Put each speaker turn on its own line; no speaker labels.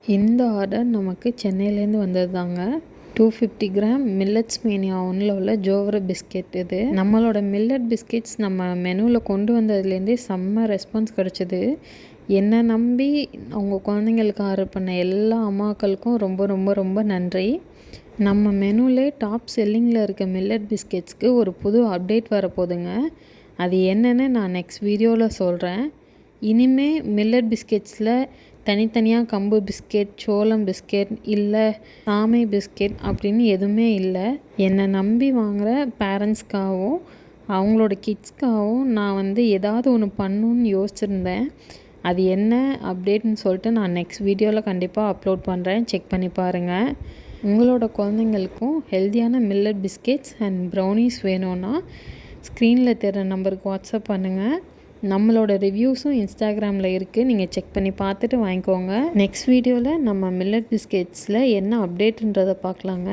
இந்த ஆர்டர் நமக்கு சென்னையிலேருந்து வந்தது தாங்க. 250 கிராம் மில்லட்ஸ் மேனியா ஒன்றில் உள்ள ஜோவர பிஸ்கெட் இது. நம்மளோட மில்லட் பிஸ்கெட்ஸ் நம்ம மெனுவில் கொண்டு வந்ததுலேருந்தே செம்ம ரெஸ்பான்ஸ் கிடச்சிது. என்னை நம்பி அவங்க குழந்தைங்களுக்கு ஆர்டர் பண்ண எல்லா அம்மாக்களுக்கும் ரொம்ப ரொம்ப ரொம்ப நன்றி. நம்ம மெனுவிலே டாப் செல்லிங்கில் இருக்க மில்லட் பிஸ்கெட்ஸ்க்கு ஒரு புது அப்டேட் வரப்போகுதுங்க. அது என்னென்னு நான் நெக்ஸ்ட் வீடியோவில் சொல்கிறேன். இனிமேல் மில்லட் பிஸ்கெட்ஸில் தனித்தனியாக கம்பு பிஸ்கெட், சோளம் பிஸ்கெட், இல்லை சாமை பிஸ்கெட் அப்படின்னு எதுவுமே இல்லை. என்னை நம்பி வாங்குகிற பேரண்ட்ஸ்க்காகவும் அவங்களோட கிட்ஸ்க்காகவும் நான் ஏதாவது ஒன்று பண்ணணுன்னு யோசிச்சுருந்தேன். அது என்ன அப்டேட்னு சொல்லிட்டு நான் நெக்ஸ்ட் வீடியோவில் கண்டிப்பாக அப்லோட் பண்ணுறேன். செக் பண்ணி பாருங்கள். உங்களோட குழந்தைங்களுக்கும் ஹெல்த்தியான மில்லட் பிஸ்கெட்ஸ் அண்ட் ப்ரௌனீஸ் வேணும்னா ஸ்க்ரீனில் தெரிகிற நம்பருக்கு வாட்ஸ்அப் பண்ணுங்கள். நம்மளோட ரிவ்யூஸும் இன்ஸ்டாகிராமில் இருக்குது. நீங்கள் செக் பண்ணி பார்த்துட்டு வாங்கிக்கோங்க. நெக்ஸ்ட் வீடியோவில் நம்ம மில்லட் பிஸ்கெட்ஸில் என்ன அப்டேட்டுன்றதை பார்க்கலாங்க.